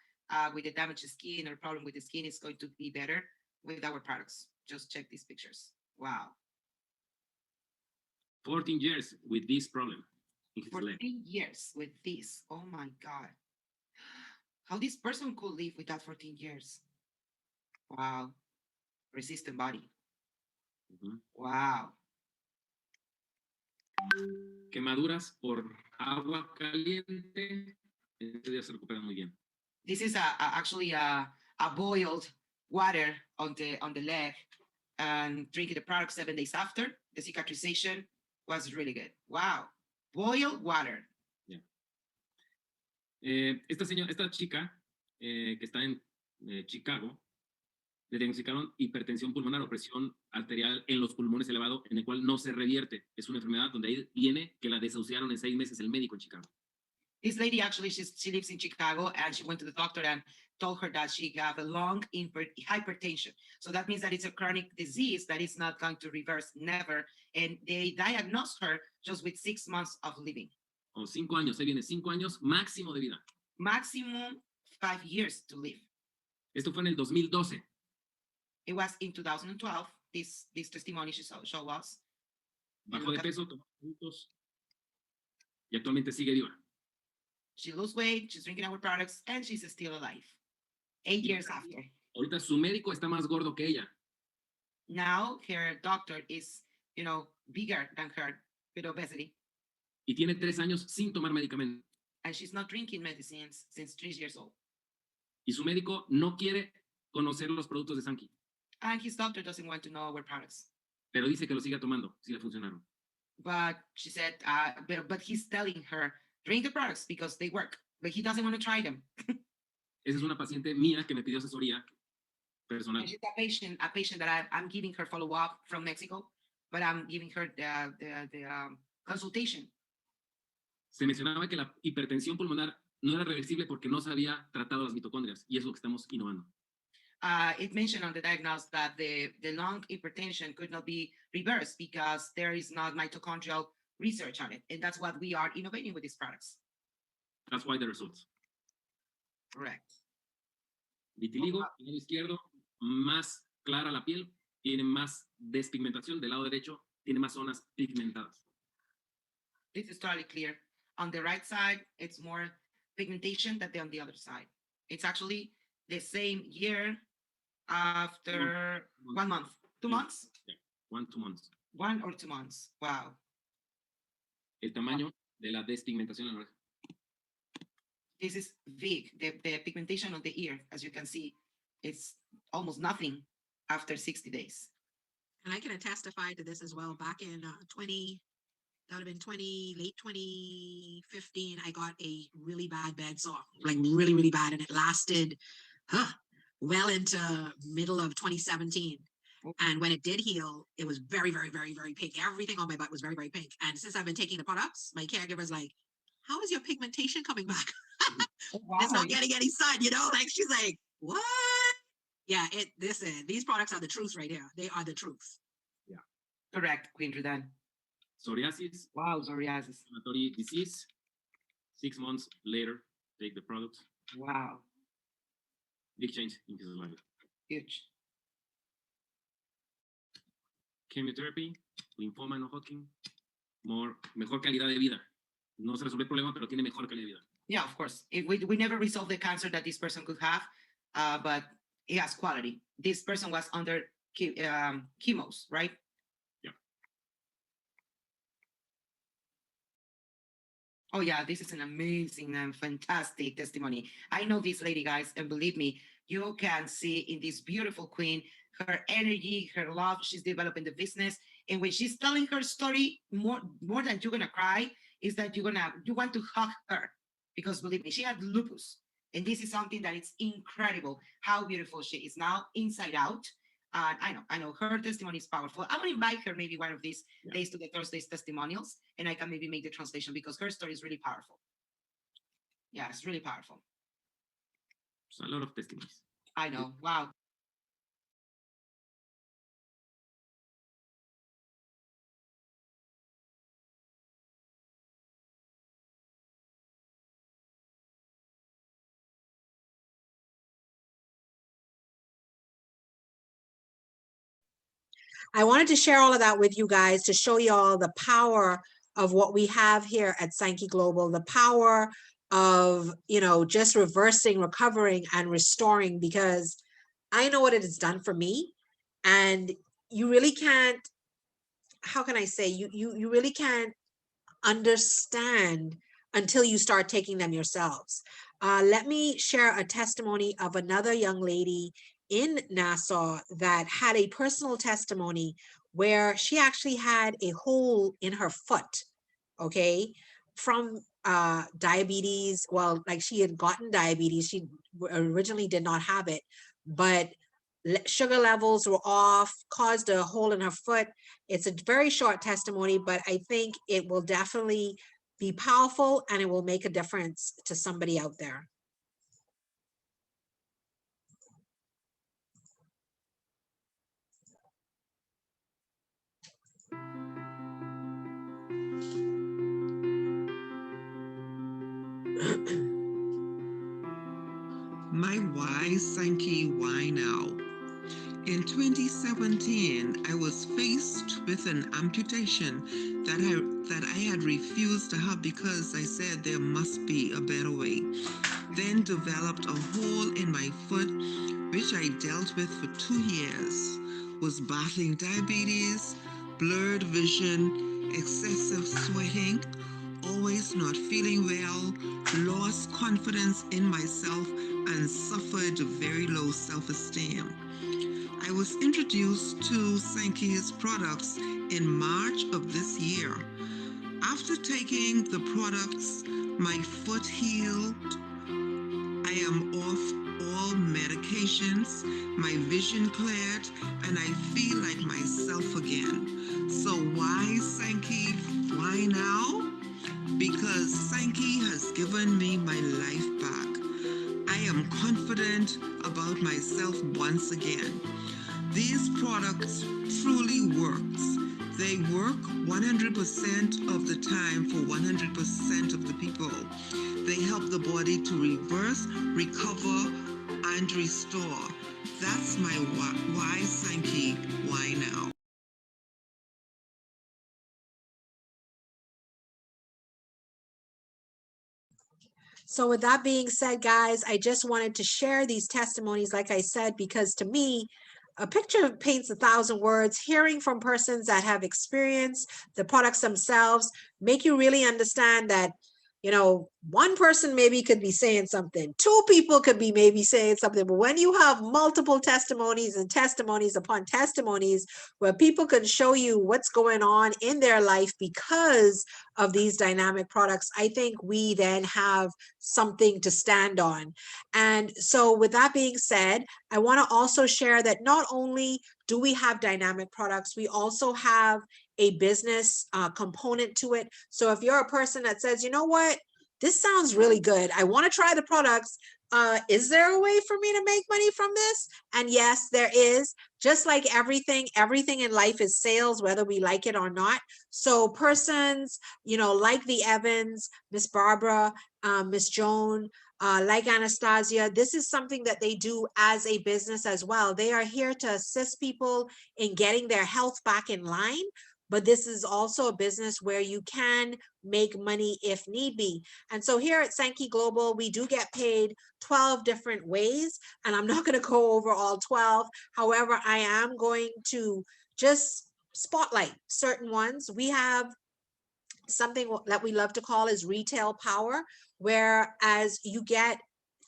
with the damaged skin or problem with the skin is going to be better with our products. Just check these pictures. Wow. 14 years with this problem in his leg. 14 years with this. Oh my God. How this person could live with that 14 years. Wow. Resistant body. Wow. Quemaduras por agua caliente, en 3 días se recuperan muy bien. This is actually a boiled water on the leg, and drinking the product 7 days after, the cicatrization was really good. Wow. Boiled water. Yeah. Esta chica que está en Chicago, le diagnosticaron hipertensión pulmonar o presión arterial en los pulmones elevado, en el cual no se revierte. Es una enfermedad donde ahí viene que la desahuciaron en 6 meses el médico en Chicago. This lady actually, she lives in Chicago, and she went to the doctor and told her that she got a long hypertension. So that means that it's a chronic disease that is not going to reverse, never. And they diagnosed her just with 6 months of living. O 5 años, ahí viene 5 años máximo de vida. Maximum 5 years to live. Esto fue en el 2012. It was in 2012, this testimony she showed us. Bajó de peso, tomó productos y actualmente sigue viva. She lost weight, she's drinking our products, and she's still alive. 8 years after. Ahorita su médico está más gordo que ella. Now her doctor is, bigger than her with obesity. Y tiene 3 años sin tomar medicamento. And she's not drinking medicines since 3 years old. Y su médico no quiere conocer los productos de Sanki. And his doctor doesn't want to know our products. Pero dice que lo siga tomando, si le funcionaron. But she said, but he's telling her, drink the products because they work. But he doesn't want to try them. Esa es una paciente mía que me pidió asesoría personal. And she's a patient that I'm giving her follow-up from Mexico, but I'm giving her the consultation. Se mencionaba que la hipertensión pulmonar no era reversible porque no se había tratado las mitocondrias, y es lo que estamos innovando. It mentioned on the diagnosis that the lung hypertension could not be reversed because there is not mitochondrial research on it. And that's what we are innovating with these products. That's why the results. Correct. Vitiligo, del lado izquierdo, más clara la piel, tiene más despigmentación. Del lado derecho, tiene más zonas pigmentadas. This is totally clear. On the right side, it's more pigmentation than on the other side. It's actually the same year after 1 month. 2 months? Yeah, 1 2 months. 1 or 2 months. Wow. El tamaño de la despigmentación en la oreja. This is big. The pigmentation on the ear, as you can see, it's almost nothing after 60 days. And I can testify to this as well. Back in that would have been late 2015, I got a really bad bed sore, like really, really bad. And it lasted well into middle of 2017. And when it did heal, it was very, very, very, very pink. Everything on my butt was very, very pink. And since I've been taking the products, my caregiver's like, how is your pigmentation coming back? Wow. It's not getting any sun, like she's like, what? Yeah, these products are the truth right here. They are the truth. Yeah. Correct, Queen Rudan. Psoriasis. Wow, psoriasis. Inflammatory disease. 6 months later, take the product. Wow. Big change in his life. Huge. chemotherapy, linfoma no Hodgkin, mejor calidad de vida. No se resuelve el problema, pero tiene mejor calidad de vida. Yeah, of course. We never resolved the cancer that this person could have, but it has quality. This person was under chemos, right? Yeah. Oh yeah, this is an amazing and fantastic testimony. I know this lady, guys, and believe me, you can see in this beautiful queen, her energy, her love. She's developing the business. And when she's telling her story, more than you're gonna cry, is that you want to hug her. Because believe me, she had lupus. And this is something that is incredible, how beautiful she is now inside out. I know her testimony is powerful. I'm gonna invite her maybe one of these days to the Thursday's testimonials, and I can maybe make the translation because her story is really powerful. Yeah, it's really powerful. There's a lot of testimonies. I know, wow. I wanted to share all of that with you guys to show you all the power of what we have here at Sanki Global, the power of, you know, just reversing, recovering, and restoring, because I know what it has done for me. And you really can't, how can I say, you really can't understand until you start taking them yourselves. Let me share a testimony of another young lady in Nassau that had a personal testimony where she actually had a hole in her foot, okay, from diabetes. Well, like she had gotten diabetes. She originally did not have it, but sugar levels were off, caused a hole in her foot. It's a very short testimony, but I think it will definitely be powerful and it will make a difference to somebody out there. My why, Sanki, why now? In 2017, I was faced with an amputation that I had refused to have because I said there must be a better way. Then developed a hole in my foot, which I dealt with for 2 years. Was battling diabetes, blurred vision, excessive sweating, always not feeling well, lost confidence in myself, and suffered very low self-esteem. I was introduced to Sanki's products in March of this year. After taking the products, my foot healed. I am off all medications, my vision cleared, and I feel like myself again. So why Sanki? Why now? Because Sanki has given me my life back. I am confident about myself once again. These products truly works. They work 100% of the time for 100% of the people. They help the body to reverse, recover, and restore. That's my why Sanki, why now? So with that being said, guys, I just wanted to share these testimonies, like I said, because to me, a picture paints 1,000 words. Hearing from persons that have experienced the products themselves make you really understand that, you know, one person maybe could be saying something, 2 people could be maybe saying something, but when you have multiple testimonies and testimonies upon testimonies where people can show you what's going on in their life because of these dynamic products, I think we then have something to stand on. And so with that being said, I want to also share that not only do we have dynamic products, we also have a business component to it. So if you're a person that says, you know what, this sounds really good, I want to try the products, is there a way for me to make money from this? And yes, there is. Just like everything in life is sales, whether we like it or not. So persons, you know, like the Evans, Miss Barbara, Miss Joan, like Anastasia, this is something that they do as a business as well. They are here to assist people in getting their health back in line, but this is also a business where you can make money if need be. And so here at Sanki Global, we do get paid 12 different ways, and I'm not going to go over all 12. However, I am going to just spotlight certain ones. We have something that we love to call is retail power, whereas you get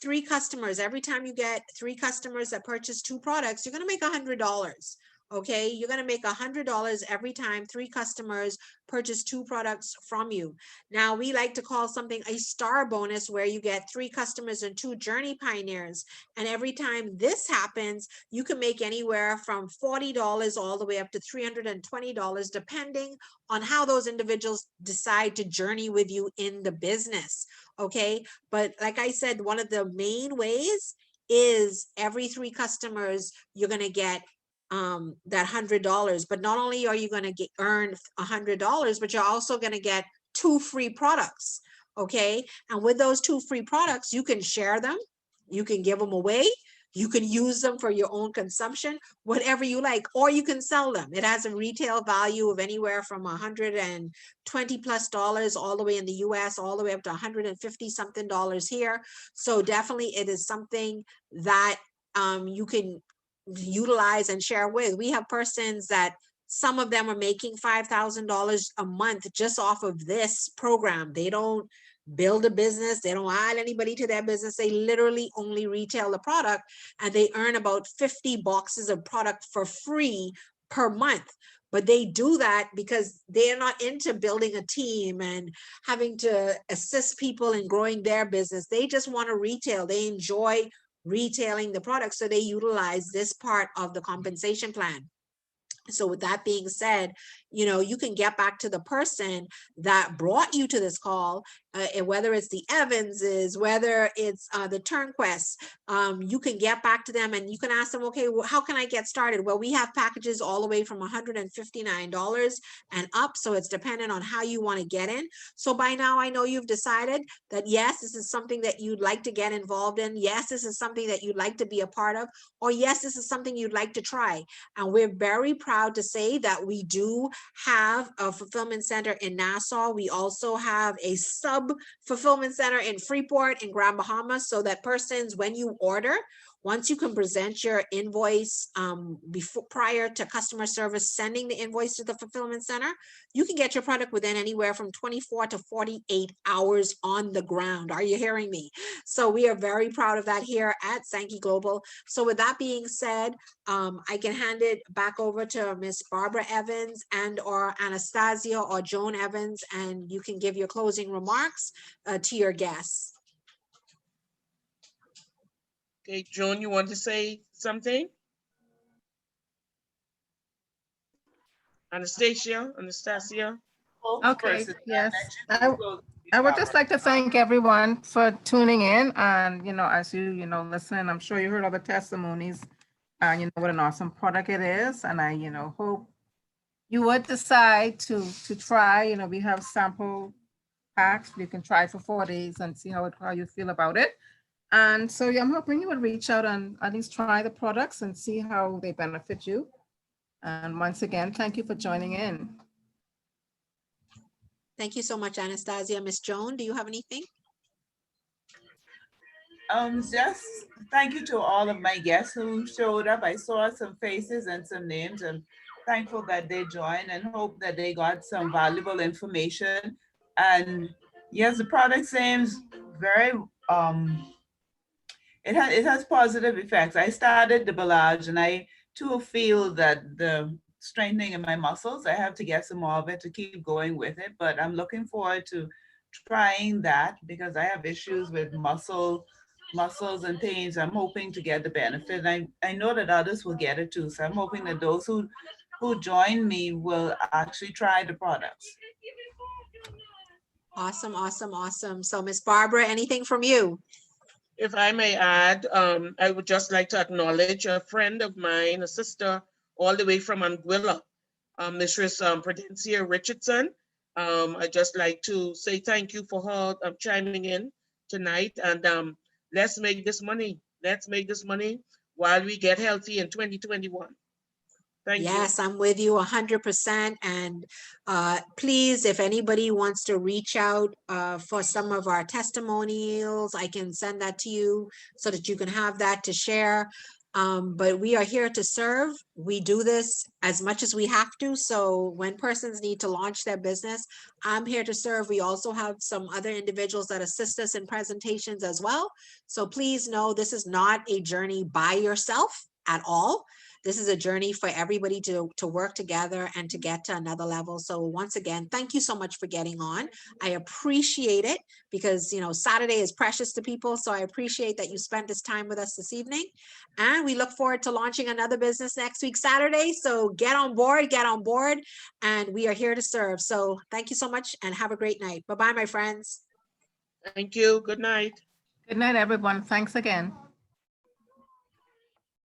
3 customers. Every time you get 3 customers that purchase 2 products, you're going to make $100. Okay, you're going to make $100 every time 3 customers purchase 2 products from you. Now, we like to call something a star bonus, where you get 3 customers and 2 journey pioneers. And every time this happens, you can make anywhere from $40 all the way up to $320, depending on how those individuals decide to journey with you in the business. Okay, but like I said, one of the main ways is every 3 customers, you're going to get that $100. But not only are you going to earn $100, but you're also going to get 2 free products. Okay, and with those 2 free products, you can share them, you can give them away, you can use them for your own consumption, whatever you like, or you can sell them. It has a retail value of anywhere from $120+ all the way in the US, all the way up to $150 something here. So definitely it is something that you can utilize and share with. We have persons that some of them are making $5,000 a month just off of this program. They don't build a business, they don't add anybody to their business, they literally only retail the product, and they earn about 50 boxes of product for free per month. But they do that because they're not into building a team and having to assist people in growing their business. They just want to retail. They enjoy retailing the product, so they utilize this part of the compensation plan. So with that being said, you can get back to the person that brought you to this call, and whether it's the Evanses, whether it's the Turnquests, you can get back to them and you can ask them, okay, well, how can I get started? Well, we have packages all the way from $159 and up. So it's dependent on how you want to get in. So by now I know you've decided that, yes, this is something that you'd like to get involved in. Yes, this is something that you'd like to be a part of, or yes, this is something you'd like to try. And we're very proud to say that we do have a fulfillment center in Nassau. We also have a sub fulfillment center in Freeport in Grand Bahama, so that persons, when you order, once you can present your invoice prior to customer service sending the invoice to the fulfillment center, you can get your product within anywhere from 24 to 48 hours on the ground. Are you hearing me? So we are very proud of that here at Sanki Global. So with that being said, I can hand it back over to Miss Barbara Evans and or Anastasia or Joan Evans, and you can give your closing remarks to your guests. Okay, Joan, you want to say something? Anastasia? Okay, yes. I would just like to thank everyone for tuning in, and as you listen, I'm sure you heard all the testimonies, and what an awesome product it is, and I hope you would decide to try. We have sample packs you can try for 4 days and see how you feel about it. And so I'm hoping you would reach out and at least try the products and see how they benefit you. And once again, thank you for joining in. Thank you so much, Anastasia. Miss Joan, do you have anything? Just thank you to all of my guests who showed up. I saw some faces and some names, and thankful that they joined, and hope that they got some valuable information. And yes, the product seems very it has positive effects. I started the Ballage, and I too feel that the strengthening in my muscles, I have to get some more of it to keep going with it. But I'm looking forward to trying that because I have issues with muscles and pains. I'm hoping to get the benefit. And I know that others will get it too. So I'm hoping that those who join me will actually try the products. Awesome, awesome, awesome. So Miss Barbara, anything from you? If I may add, I would just like to acknowledge a friend of mine, a sister, all the way from Anguilla, Mistress Prudencia Richardson. I'd just like to say thank you for her chiming in tonight. And Let's make this money. Let's make this money while we get healthy in 2021. Thank you. Yes, I'm with you 100%. And please, if anybody wants to reach out for some of our testimonials, I can send that to you so that you can have that to share. But we are here to serve. We do this as much as we have to. So when persons need to launch their business, I'm here to serve. We also have some other individuals that assist us in presentations as well. So please know this is not a journey by yourself at all. This is a journey for everybody to work together and to get to another level. So once again, thank you so much for getting on. I appreciate it because, you know, Saturday is precious to people. So I appreciate that you spent this time with us this evening. And we look forward to launching another business next week, Saturday. So get on board. And we are here to serve. So thank you so much and have a great night. Bye-bye, my friends. Thank you. Good night. Good night, everyone. Thanks again.